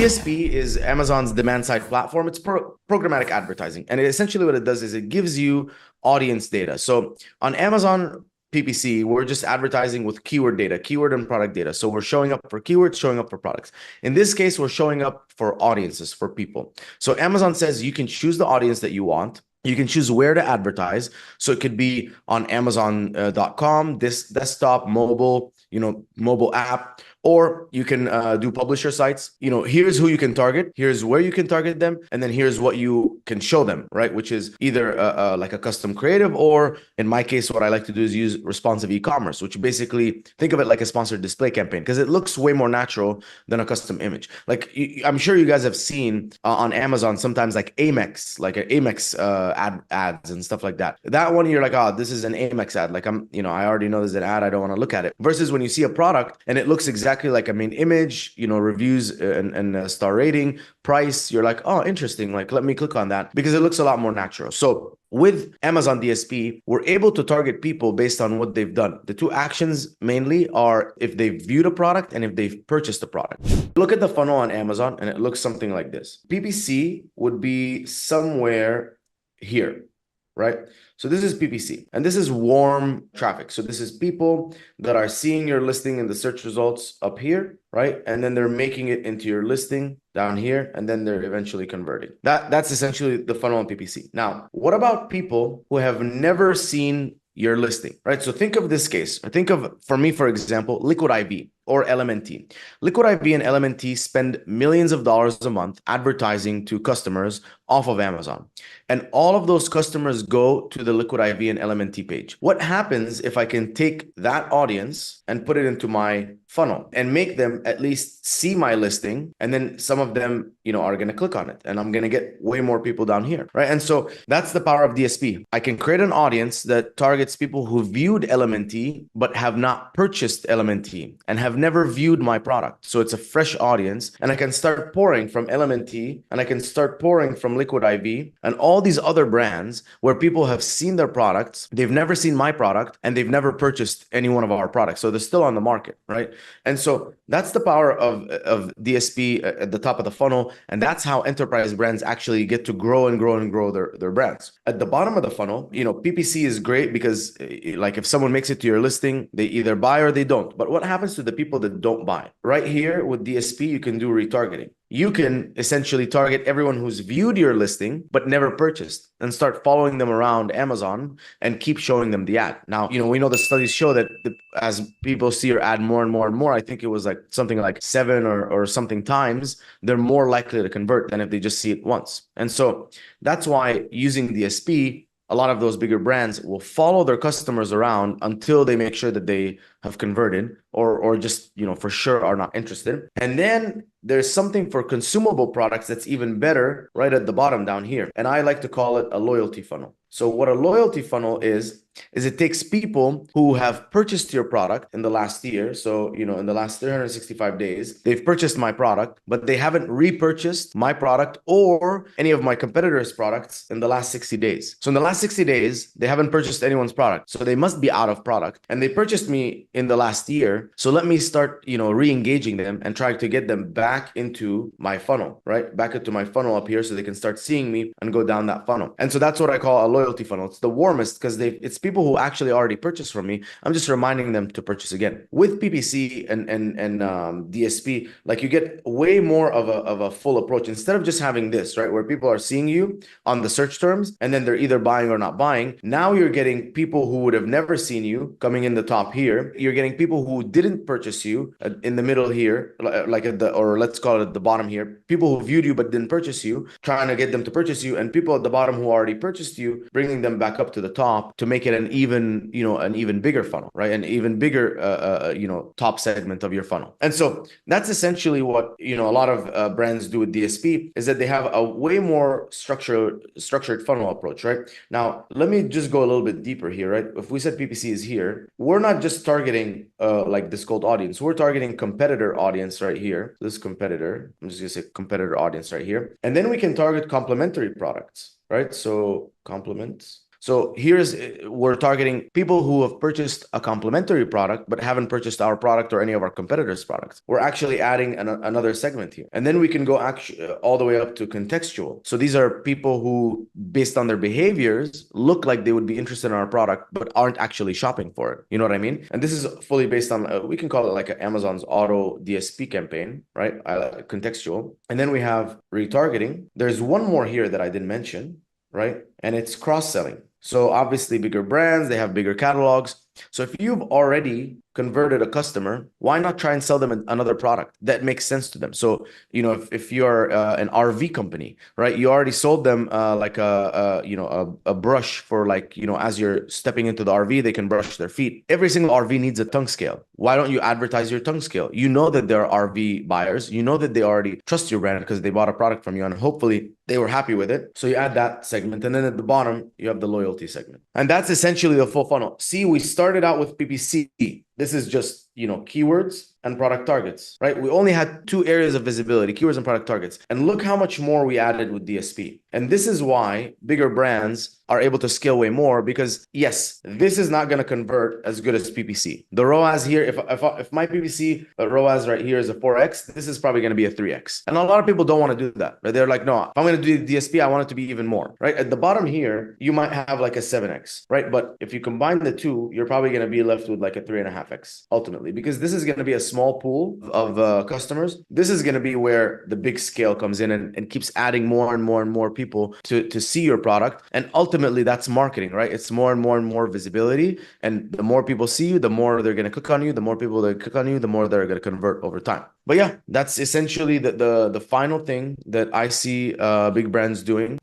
DSP is Amazon's demand side platform. It's programmatic advertising. And essentially what it does is it gives you audience data. So on Amazon PPC, we're just advertising with keyword data, keyword and product data. So we're showing up for keywords, showing up for products. In this case, we're showing up for audiences, for people. So Amazon says you can choose the audience that you want. You can choose where to advertise. So it could be on Amazon.com, this desktop, mobile, mobile app, or you can do publisher sites. Here's who you can target, here's where you can target them, and then here's what you can show them, right? Which is either like a custom creative, or in my case, what I like to do is use responsive e-commerce, which basically think of it like a sponsored display campaign, because it looks way more natural than a custom image. Like I'm sure you guys have seen on Amazon sometimes like Amex, like an Amex ads and stuff like that. That one you're like, oh, this is an Amex ad. Like I already know there's an ad. I don't want to look at it. Versus when you see a product and it looks exactly like a main image, reviews and star rating, price, you're like, oh, interesting. Like, let me click on that because it looks a lot more natural. So with Amazon DSP, we're able to target people based on what they've done. The two actions mainly are if they've viewed a product and if they've purchased a product. Look at the funnel on Amazon and it looks something like this. PPC would be somewhere here, right? So this is PPC and this is warm traffic. So this is people that are seeing your listing in the search results up here, right? And then they're making it into your listing down here, and then they're eventually converting. That's essentially the funnel on PPC. Now, what about people who have never seen your listing, right? So think of this case. Think of, for me, for example, Liquid IV or LMNT. Liquid IV and LMNT spend millions of dollars a month advertising to customers off of Amazon. And all of those customers go to the Liquid IV and LMNT page. What happens if I can take that audience and put it into my funnel and make them at least see my listing, and then some of them, are going to click on it, and I'm going to get way more people down here, right? And so that's the power of DSP. I can create an audience that targets people who viewed LMNT but have not purchased LMNT and have never viewed my product. So it's a fresh audience, and I can start pouring from LMNT, and I can start pouring from Liquid IV and all these other brands where people have seen their products, they've never seen my product, and they've never purchased any one of our products. So they're still on the market, right? And so that's the power of DSP at the top of the funnel. And that's how enterprise brands actually get to grow and grow and grow their brands. At the bottom of the funnel, PPC is great because like if someone makes it to your listing, they either buy or they don't. But what happens to the people that don't buy? Right here with DSP, you can do retargeting. You can essentially target everyone who's viewed your listing but never purchased and start following them around Amazon and keep showing them the ad. Now, we know the studies show that as people see your ad more and more and more, I think it was like something like 7 or something times, they're more likely to convert than if they just see it once. And so that's why using DSP, a lot of those bigger brands will follow their customers around until they make sure that they have converted or just, for sure are not interested. And then there's something for consumable products that's even better right at the bottom down here. And I like to call it a loyalty funnel. So what a loyalty funnel is it takes people who have purchased your product in the last year. So, in the last 365 days, they've purchased my product, but they haven't repurchased my product or any of my competitors' products in the last 60 days. So in the last 60 days, they haven't purchased anyone's product. So they must be out of product, and they purchased me in the last year. So let me start, re-engaging them and try to get them back into my funnel, right? Back into my funnel up here so they can start seeing me and go down that funnel. And so that's what I call a loyalty funnel. It's the warmest because it's people who actually already purchased from me. I'm just reminding them to purchase again. With PPC and DSP, like you get way more of a full approach instead of just having this, right? Where people are seeing you on the search terms and then they're either buying or not buying. Now you're getting people who would have never seen you coming in the top here. You're getting people who didn't purchase you in the middle here, like or let's call it at the bottom here. People who viewed you but didn't purchase you, trying to get them to purchase you, and people at the bottom who already purchased you, bringing them back up to the top to make it an even bigger funnel, right? An even bigger top segment of your funnel. And so that's essentially what a lot of brands do with DSP, is that they have a way more structured funnel approach, right? Now let me just go a little bit deeper here, right? If we said PPC is here, we're not just targeting like this cold audience, we're targeting competitor audience right here. This competitor, I'm just gonna say competitor audience right here, and then we can target complementary products, right? So complements. So we're targeting people who have purchased a complementary product, but haven't purchased our product or any of our competitors' products. We're actually adding another segment here. And then we can go all the way up to contextual. So these are people who, based on their behaviors, look like they would be interested in our product, but aren't actually shopping for it. You know what I mean? And this is fully based on, we can call it like Amazon's auto DSP campaign, right? Contextual. And then we have retargeting. There's one more here that I didn't mention, right? And it's cross-selling. So obviously bigger brands, they have bigger catalogs. So if you've already converted a customer, why not try and sell them another product that makes sense to them? So, if you're an RV company, right, you already sold them like a brush for, like, as you're stepping into the RV, they can brush their feet. Every single RV needs a tongue scale. Why don't you advertise your tongue scale? You know that there are RV buyers. You know that they already trust your brand because they bought a product from you, and hopefully they were happy with it. So you add that segment. And then at the bottom, you have the loyalty segment. And that's essentially the full funnel. See, we started out with PPC. This is just, keywords and product targets, right? We only had 2 areas of visibility, keywords and product targets. And look how much more we added with DSP. And this is why bigger brands are able to scale way more, because yes, this is not going to convert as good as PPC. The ROAS here, if my PPC ROAS right here is a 4x, this is probably going to be a 3x. And a lot of people don't want to do that, right? They're like, no, if I'm going to do DSP, I want it to be even more, right? At the bottom here, you might have like a 7x, right? But if you combine the two, you're probably going to be left with like a 3.5x ultimately, because this is going to be a small pool of customers. This is going to be where the big scale comes in and keeps adding more and more and more people to see your product. And ultimately that's marketing, right? It's more and more visibility. And the more people see you, the more they're going to click on you. The more people that click on you, the more they're going to convert over time. But yeah, that's essentially the final thing that I see big brands doing.